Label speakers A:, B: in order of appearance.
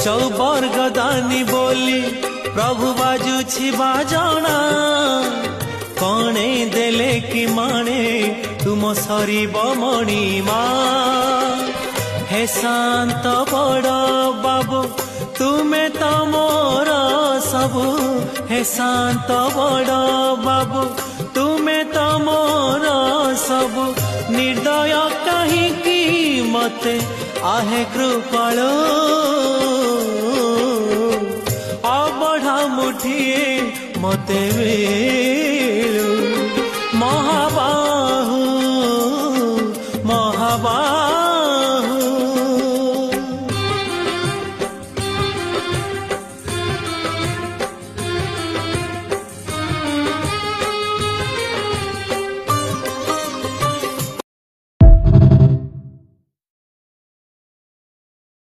A: चौबर्ग दानी बोली प्रभु बाजुछि बाजना कणे देले कि माने तुम सरीब मणिमा हे शांत बड़ बाबू तुमे तो मोर सबु हे शांत बड़ बाबू तुमे तो मोर सबु निर्दय कहीं मते आहे कृपाल अबढ़ा मुठिए मते